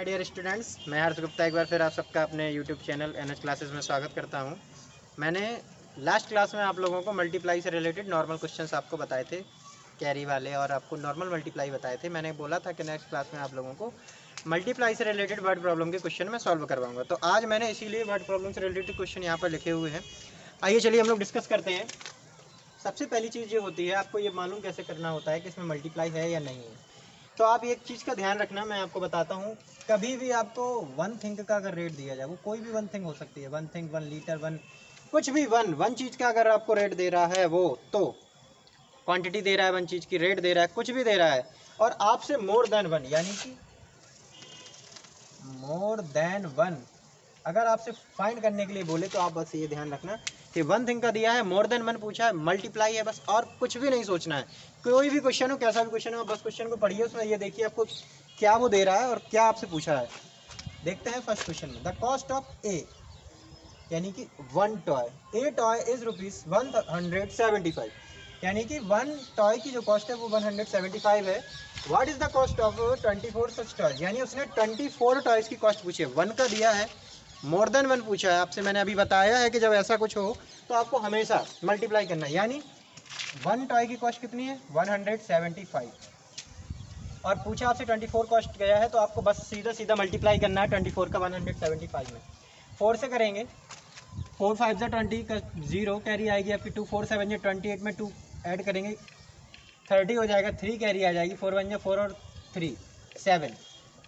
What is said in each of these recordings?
My dear students, मैं हर्ष गुप्ता एक बार फिर आप सबका अपने यूट्यूब चैनल NH क्लासेस में स्वागत करता हूं। मैंने लास्ट क्लास में आप लोगों को मल्टीप्लाई से रिलेटेड नॉर्मल क्वेश्चंस आपको बताए थे, कैरी वाले, और आपको नॉर्मल मल्टीप्लाई बताए थे। मैंने बोला था कि नेक्स्ट क्लास में आप लोगों को मल्टीप्लाई से रिलेटेड वर्ड प्रॉब्लम के क्वेश्चन मैं सॉल्व करवाऊँगा। तो आज मैंने इसीलिए वर्ड प्रॉब्लम से रिलेटेड क्वेश्चन यहाँ पर लिखे हुए हैं। आइए चलिए हम लोग डिस्कस करते हैं। सबसे पहली चीज़ ये होती है, आपको ये मालूम कैसे करना होता है कि इसमें मल्टीप्लाई है या नहीं है। तो आप एक चीज़ का ध्यान रखना, मैं आपको बताता हूँ। कभी भी आपको वन थिंग का अगर रेट दिया जाए, वो कोई भी वन थिंग हो सकती है, वन थिंग, 1 लीटर, वन कुछ भी, वन चीज़ का अगर आपको रेट दे रहा है वो, तो क्वांटिटी दे रहा है, वन चीज़ की रेट दे रहा है, कुछ भी दे रहा है, और आपसे मोर देन वन, यानी कि मोर देन वन अगर आपसे फाइंड करने के लिए बोले, तो आप बस ये ध्यान रखना कि वन थिंग का दिया है, मोर देन वन पूछा है, मल्टीप्लाई है, बस, और कुछ भी नहीं सोचना है। कोई भी क्वेश्चन हो, कैसा भी क्वेश्चन हो, बस क्वेश्चन को पढ़िए, उसमें ये देखिए आपको क्या वो दे रहा है और क्या आपसे पूछा है। देखते हैं फर्स्ट क्वेश्चन में, द कॉस्ट ऑफ ए, यानी कि one toy, A toy is ₹175, यानी कि वन टॉय की जो कॉस्ट है वो 175 है। What is the cost of 24 such toys, यानी उसने 24 टॉयज की कॉस्ट पूछी है। वन का दिया है, मोर देन वन पूछा है आपसे। मैंने अभी बताया है कि जब ऐसा कुछ हो तो आपको हमेशा मल्टीप्लाई करना है, यानी वन टॉय की कॉस्ट कितनी है, 175, और पूछा आपसे 24 कॉस्ट गया है, तो आपको बस सीधा सीधा मल्टीप्लाई करना है 24 का 175 में। 4 से करेंगे, 4 5 जा 20 का 0 कैरी आएगी आपकी, 2 4 7 जा 28 में 2 ऐड करेंगे 30 हो जाएगा, 3 कैरी आ जाएगी, 4 1 जा 4 और 3 7,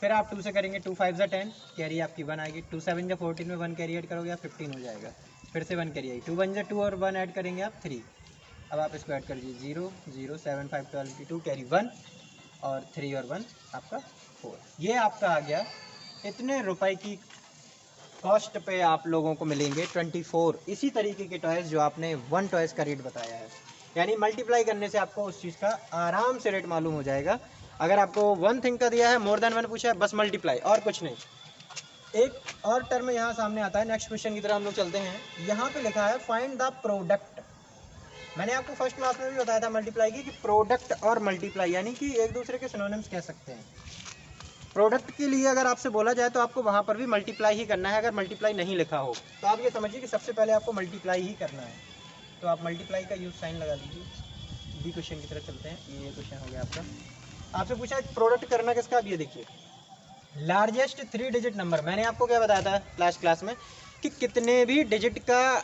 फिर आप 2 से करेंगे, 2 5 जा 10 कैरी आपकी 1 आएगी, 2 7 जा 14 में 1 कैरी ऐड करोगे आप 15 हो जाएगा, फिर से 1 कैरी आएगी, 2 1 जा 2 और 1 ऐड करेंगे आप 3। अब आप इसको ऐड कर दीजिए, 0 0 7 5 12 2 कैरी 1 और 3 और 1 आपका 4। ये आपका आ गया। इतने रुपए की कॉस्ट पे आप लोगों को मिलेंगे 24 इसी तरीके के टॉयज़ जो आपने वन टॉयज़ का रेट बताया है। यानी मल्टीप्लाई करने से आपको उस चीज़ का आराम से रेट मालूम हो जाएगा। अगर आपको वन थिंग का दिया है, मोर देन वन पूछा है, बस मल्टीप्लाई और कुछ नहीं। एक और टर्म यहाँ सामने आता है। नेक्स्ट क्वेश्चन की तरफ हम लोग चलते हैं। यहाँ पे लिखा है फाइंड द प्रोडक्ट। मैंने आपको फर्स्ट क्लास में भी बताया था मल्टीप्लाई की, कि प्रोडक्ट और मल्टीप्लाई यानी कि एक दूसरे के सिनोनिम्स कह सकते हैं। प्रोडक्ट के लिए अगर आपसे बोला जाए तो आपको वहाँ पर भी मल्टीप्लाई ही करना है। अगर मल्टीप्लाई नहीं लिखा हो तो आप ये समझिए कि सबसे पहले आपको मल्टीप्लाई ही करना है। तो आप मल्टीप्लाई का यूज साइन लगा दीजिए। बी क्वेश्चन की तरफ चलते हैं। ये क्वेश्चन हो गया आपका। आपसे पूछा है प्रोडक्ट करना किसका, अब ये देखिए, लार्जेस्ट 3 डिजिट नंबर। मैंने आपको क्या बताया था लास्ट क्लास में कि कितने भी डिजिट का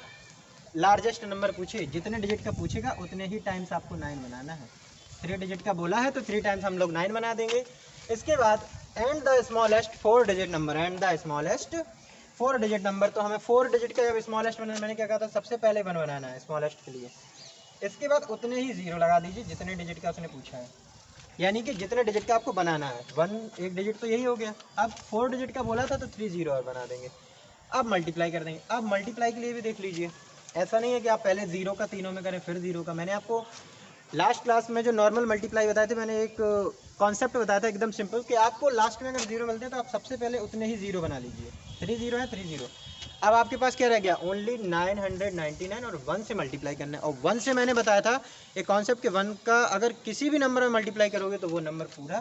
लार्जेस्ट नंबर पूछे, जितने डिजिट का पूछेगा उतने ही टाइम्स आपको 9 बनाना है। 3 डिजिट का बोला है तो 3 टाइम्स हम लोग 9 बना देंगे। इसके बाद and the smallest 4 digit number, and the smallest 4 digit number. तो हमें 4 डिजिट का जब स्मॉलेस्ट बनाना, मैंने क्या कहा था, सबसे पहले 1 बनाना है स्मॉलेस्ट के लिए। इसके बाद उतने ही 0 लगा दीजिए जितने डिजिट का उसने पूछा है, यानी कि जितने डिजिट का आपको बनाना है। 1 एक डिजिट तो यही हो गया। अब 4 डिजिट का बोला था तो 3 0 और बना देंगे। अब मल्टीप्लाई कर देंगे। अब मल्टीप्लाई के लिए भी देख लीजिए, ऐसा नहीं है कि आप पहले 0 का तीनों में करें फिर 0 का। मैंने आपको लास्ट क्लास में जो नॉर्मल मल्टीप्लाई बताए थे, मैंने एक कॉन्सेप्ट बताया था एकदम सिंपल, कि आपको लास्ट में अगर 0 मिलते हैं तो आप सबसे पहले उतने ही 0 बना लीजिए। 3 0 है, 3 0। अब आपके पास क्या रह गया, ओनली 999, और 1 से मल्टीप्लाई करना है। और 1 से मैंने बताया था एक कॉन्सेप्ट कि 1 का अगर किसी भी नंबर में मल्टीप्लाई करोगे तो वो नंबर पूरा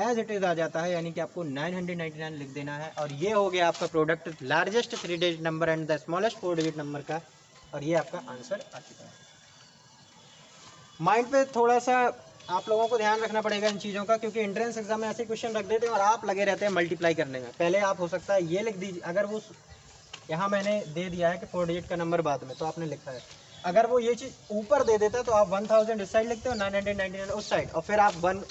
एज इट इज़ आ जाता है, यानी कि आपको 999 लिख देना है। और ये हो गया आपका product, largest 3 digit number and the smallest 4 digit number का। और ये आपका आंसर आ चुका है। माइंड पे थोड़ा सा आप लोगों को ध्यान रखना पड़ेगा इन चीज़ों का, क्योंकि एंट्रेंस एग्जाम में ऐसे क्वेश्चन रख देते हैं और आप लगे रहते हैं मल्टीप्लाई करने में। पहले आप हो सकता है ये लिख दीजिए, अगर वो यहाँ मैंने दे दिया है कि 4 डिजिट का नंबर बाद में, तो आपने लिखा है। अगर वो ये चीज़ ऊपर दे देता है तो आप 1000 इस साइड लिखते हो, 999 उस साइड, और फिर आप 1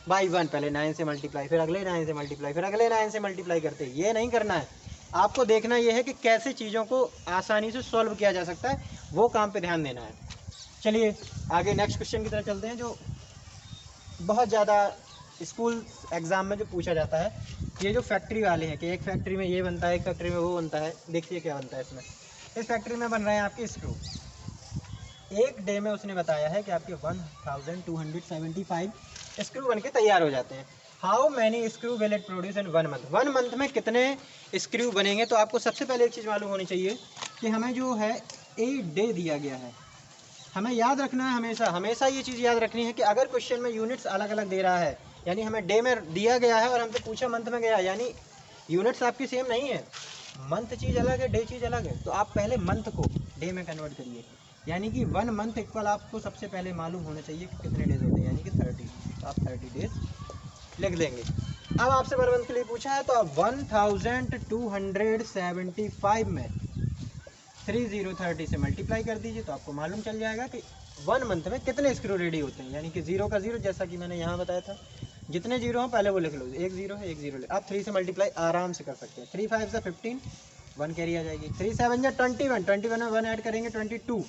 बाई 1 पहले 9 से मल्टीप्लाई, फिर अगले 9 से मल्टीप्लाई, फिर अगले 9 से मल्टीप्लाई करते। ये नहीं करना है। आपको देखना ये है कि कैसे चीज़ों को आसानी से सॉल्व किया जा सकता है, वो काम पे ध्यान देना है। चलिए आगे नेक्स्ट क्वेश्चन की तरफ चलते हैं, जो बहुत ज़्यादा स्कूल एग्ज़ाम में जो पूछा जाता है। ये जो फैक्ट्री वाले हैं कि एक फैक्ट्री में ये बनता है, एक फैक्ट्री में वो बनता है। देखिए क्या बनता है इसमें। इस फैक्ट्री में बन रहे हैं आपके स्क्रू। एक डे में उसने बताया है कि आपके 1275 स्क्रू बन के तैयार हो जाते हैं। How many screw will it produce in 1 month, 1 month में कितने स्क्रू बनेंगे। तो आपको सबसे पहले एक चीज़ मालूम होनी चाहिए कि हमें जो है ए डे दिया गया है, हमें याद रखना है हमेशा ये चीज़ याद रखनी है कि अगर क्वेश्चन में यूनिट्स अलग अलग दे रहा है, यानी हमें डे में दिया गया है और हमसे पूछा मंथ में गया, यानी यूनिट्स आपकी सेम नहीं है, मंथ चीज़ अलग है, डे चीज़ अलग है। तो आप पहले मंथ को डे में कन्वर्ट करिए, यानी कि 1 मंथ इक्वल आपको सबसे पहले मालूम होना चाहिए कि कितने डेज होते हैं, यानी कि 30। तो आप 30 डेज लिख देंगे। अब आपसे पर मंथ के लिए पूछा है तो आप 1275 में 30 से मल्टीप्लाई कर दीजिए, तो आपको मालूम चल जाएगा कि 1 मंथ में कितने स्क्रू रेडी होते हैं। यानी कि 0 का 0, जैसा कि मैंने यहाँ बताया था, जितने जीरो हों पहले वो लिख लो, 1 0 है 1 0 ले। आप 3 से मल्टीप्लाई आराम से कर सकते हैं। 3 5 से 15, 1 कैरी आ जाएगी। 3 7 जा 21, 21 में 1 ऐड करेंगे 22,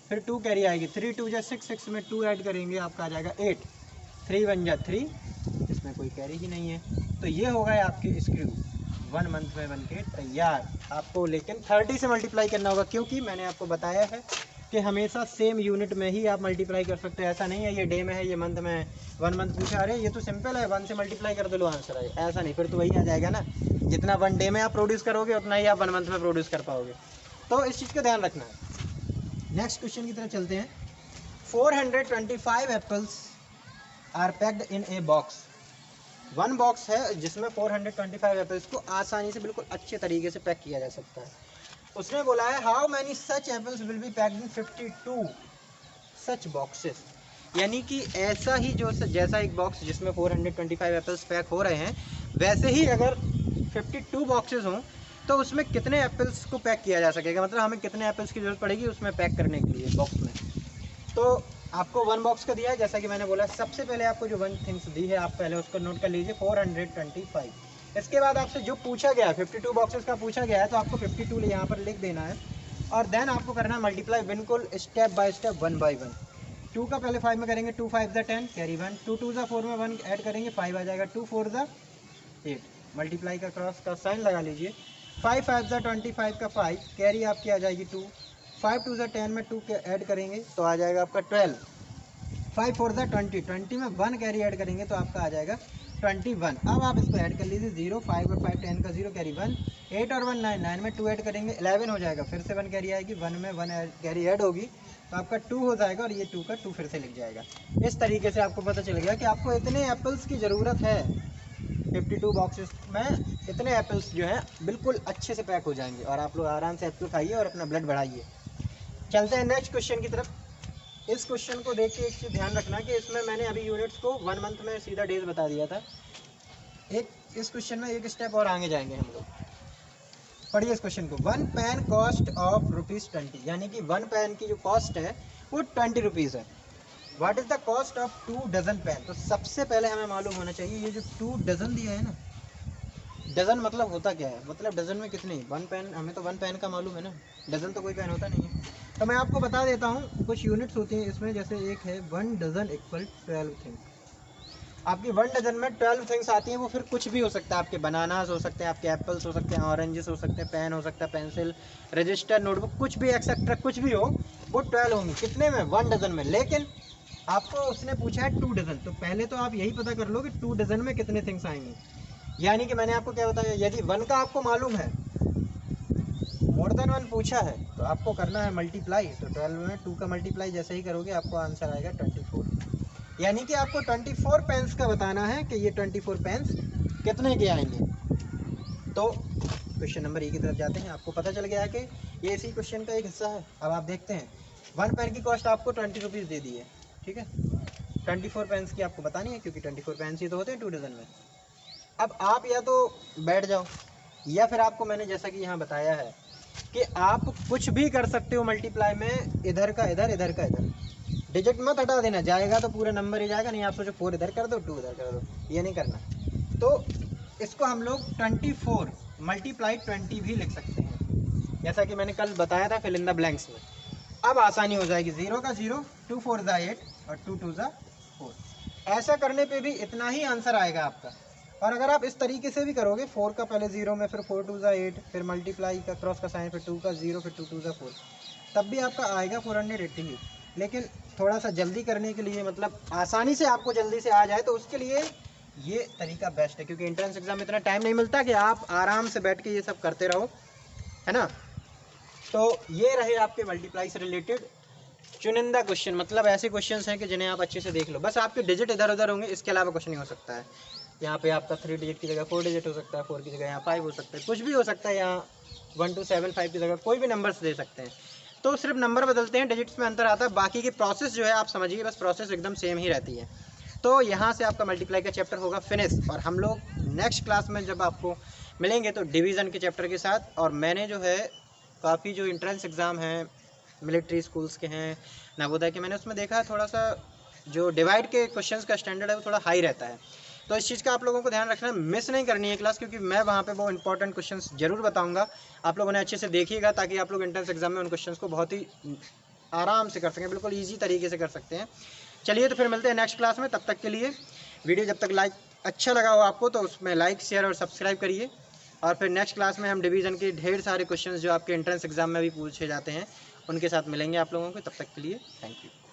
फिर 2 कैरी आएगी। 3 2 जा 6, 6 में 2 ऐड करेंगे आपका आ जाएगा 8। 3 1 जा 3, इसमें कोई कैरी ही नहीं है। तो ये हो गए आपके स्क्रू 1 मंथ में बन के तैयार। आपको लेकिन 30 से मल्टीप्लाई करना होगा, क्योंकि मैंने आपको बताया है कि हमेशा सेम यूनिट में ही आप मल्टीप्लाई कर सकते हैं। ऐसा नहीं है ये डे में है, ये मंथ में है। 1 मंथ पूछा, अरे ये तो सिंपल है, 1 से मल्टीप्लाई कर दो लो आंसर आए, ऐसा नहीं, फिर तो वही आ जाएगा ना, जितना 1 डे में आप प्रोड्यूस करोगे उतना ही आप 1 मंथ में प्रोड्यूस कर पाओगे। तो इस चीज़ का ध्यान रखना है। नेक्स्ट क्वेश्चन की तरफ चलते हैं। 425 apples are packed in a box. 1 box है जिसमें 425 एप्पल्स को आसानी से बिल्कुल अच्छे तरीके से पैक किया जा सकता है। उसने बोला है how many such apples will be packed in 52 such boxes. यानी कि ऐसा ही जो जैसा एक बॉक्स जिसमें 425 एप्पल्स पैक हो रहे हैं, वैसे ही अगर 52 बॉक्सेस हों तो उसमें कितने एप्पल्स को पैक किया जा सकेगा, मतलब हमें कितने एप्पल्स की ज़रूरत पड़ेगी उसमें पैक करने के लिए बॉक्स में। तो आपको 1 बॉक्स का दिया है, जैसा कि मैंने बोला सबसे पहले आपको जो 1 थिंग्स दी है आप पहले उसको नोट कर लीजिए 425। इसके बाद आपसे जो पूछा गया है 52 बॉक्सेस का पूछा गया है, तो आपको 52 यहाँ पर लिख देना है और देन आपको करना है मल्टीप्लाई बिल्कुल स्टेप बाय स्टेप 1 बाय 1। 2 का पहले 5 में करेंगे, 2 5 ज़ा 10 कैरी 1, 2 2 ज़ा 4 में 1 ऐड करेंगे 5 आ जाएगा, 2 4 ज़ा 8 मल्टीप्लाई का क्रॉस का साइन लगा लीजिए। 5 5 ज़ा 25 का 5 कैरी आपकी आ जाएगी 2, 5 2 ज़ा 10 में 2 के ऐड करेंगे तो आ जाएगा आपका 12, 5 4 ज़ा 20, 20 में 1 कैरी ऐड करेंगे तो आपका आ जाएगा 21। अब आप इसको ऐड कर लीजिए 0 5 और 5 10 का 0 कैरी 1, 8 और 1 9, 9 में 2 ऐड करेंगे 11 हो जाएगा, फिर से 1 कैरी आएगी, 1 में 1 कैरी ऐड होगी तो आपका 2 हो जाएगा और ये 2 का 2 फिर से लिख जाएगा। इस तरीके से आपको पता चल गया कि आपको इतने एप्पल्स की ज़रूरत है। 52 बॉक्सेस में इतने एप्पल्स जो हैं बिल्कुल अच्छे से पैक हो जाएंगे और आप लोग आराम से एप्पल खाइए और अपना ब्लड बढ़ाइए। चलते हैं नेक्स्ट क्वेश्चन की तरफ। इस क्वेश्चन को देख के एक चीज़ ध्यान रखना कि इसमें मैंने अभी यूनिट्स को 1 मंथ में सीधा डेज बता दिया था। एक इस क्वेश्चन में एक स्टेप और आगे जाएंगे हम लोग। पढ़िए इस क्वेश्चन को। 1 पेन कॉस्ट ऑफ ₹20, यानी कि 1 पेन की जो कॉस्ट है वो 20 रुपीज़ है। What is the cost of 2 dozen pen. तो सबसे पहले हमें मालूम होना चाहिए ये जो 2 डजन दिया है ना, डजन मतलब होता क्या है, मतलब डजन में कितने, 1 पेन, हमें तो 1 पेन का मालूम है ना, डजन तो कोई पेन होता नहीं है। तो मैं आपको बता देता हूँ कुछ यूनिट्स होती हैं इसमें, जैसे एक है 1 डजन इक्वल 12 थिंग्स। आपकी 1 डजन में 12 थिंग्स आती हैं, वो फिर कुछ भी हो सकता है, आपके बनानास हो सकते हैं, आपके एप्पल्स हो सकते हैं, ऑरेंजेस हो सकते हैं, पेन हो सकता है, पेंसिल, रजिस्टर, नोटबुक, कुछ भी एक्सेट्रा कुछ भी हो, वो 12 होंगी। कितने में, 1 डजन में। लेकिन आपको उसने पूछा है 2 डजन, तो पहले तो आप यही पता कर लो कि 2 डजन में कितने थिंग्स आएंगे। यानी कि मैंने आपको क्या बताया, यदि 1 का आपको मालूम है, मोर देन 1 पूछा है, तो आपको करना है मल्टीप्लाई। तो 12 में 2 का मल्टीप्लाई जैसे ही करोगे आपको आंसर आएगा 24। यानी कि आपको 24 पेन्स का बताना है कि ये 24 पेन्स कितने के आएंगे। तो क्वेश्चन नंबर E की तरफ जाते हैं। आपको पता चल गया है कि ये इसी क्वेश्चन का एक हिस्सा है। अब आप देखते हैं 1 पेन की कॉस्ट आपको 20 रुपीज़ दे दी है, ठीक है। 24 पेन्स की आपको बतानी है, क्योंकि 24 पेन्स ही तो होते हैं 2 डजन में। अब आप या तो बैठ जाओ, या फिर आपको मैंने जैसा कि यहाँ बताया है कि आप कुछ भी कर सकते हो मल्टीप्लाई में, इधर का इधर, इधर का इधर, डिजिट मत हटा देना, जाएगा तो पूरा नंबर ही जाएगा। नहीं आप सोचो 4 इधर कर दो 2 इधर कर दो, ये नहीं करना। तो इसको हम लोग 24 मल्टीप्लाई 20 भी लिख सकते हैं, जैसा कि मैंने कल बताया था फिल इन द ब्लैंक्स में। अब आसानी हो जाएगी, 0 का 0, 2 4 ज़ा 8 और 2 2 ज़ा 4। ऐसा करने पे भी इतना ही आंसर आएगा आपका। और अगर आप इस तरीके से भी करोगे, 4 का पहले 0 में, फिर 4 2 ज़ा 8, फिर मल्टीप्लाई का क्रॉस का साइन, फिर 2 का 0, फिर 2 2 ज़ा 4, तब भी आपका आएगा 480। लेकिन थोड़ा सा जल्दी करने के लिए, मतलब आसानी से आपको जल्दी से आ जाए, तो उसके लिए ये तरीका बेस्ट है, क्योंकि एंट्रेंस एग्जाम में इतना टाइम नहीं मिलता कि आप आराम से बैठ के ये सब करते रहो, है ना। तो ये रहे आपके मल्टीप्लाई से रिलेटेड चुनिंदा क्वेश्चन, मतलब ऐसे क्वेश्चंस हैं कि जिन्हें आप अच्छे से देख लो, बस आपके डिजिट इधर उधर होंगे, इसके अलावा कुछ नहीं हो सकता है। यहाँ पे आपका 3 डिजिट की जगह 4 डिजिट हो सकता है, 4 की जगह यहाँ 5 हो सकता है, कुछ भी हो सकता है। यहाँ 1 2 7 5 की जगह कोई भी नंबर्स दे सकते हैं। तो सिर्फ नंबर बदलते हैं, डिजिट्स में अंतर आता है, बाकी की प्रोसेस जो है आप समझिए, बस प्रोसेस एकदम सेम ही रहती है। तो यहाँ से आपका मल्टीप्लाई का चैप्टर होगा फिनिश, और हम लोग नेक्स्ट क्लास में जब आपको मिलेंगे तो डिवीज़न के चैप्टर के साथ। और मैंने जो है काफ़ी जो एंट्रेंस एग्ज़ाम हैं मिलिट्री स्कूल्स के हैं, नवोदय के, मैंने उसमें देखा है थोड़ा सा जो डिवाइड के क्वेश्चंस का स्टैंडर्ड है वो थोड़ा हाई रहता है। तो इस चीज़ का आप लोगों को ध्यान रखना, मिस नहीं करनी है क्लास, क्योंकि मैं वहाँ पे वो इंपॉर्टेंट क्वेश्चंस जरूर बताऊंगा। आप लोगों ने अच्छे से देखिएगा ताकि आप लोग एंट्रेंस एग्जाम में उन क्वेश्चंस को बहुत ही आराम से कर सकें, बिल्कुल ईजी तरीके से कर सकते हैं। चलिए तो फिर मिलते हैं नेक्स्ट क्लास में, तब तक के लिए वीडियो जब तक लाइक अच्छा लगा हो आपको तो उसमें लाइक शेयर और सब्सक्राइब करिए। और फिर नेक्स्ट क्लास में हम डिवीज़न के ढेर सारे क्वेश्चंस जो आपके एंट्रेंस एग्जाम में भी पूछे जाते हैं उनके साथ मिलेंगे आप लोगों को। तब तक के लिए थैंक यू।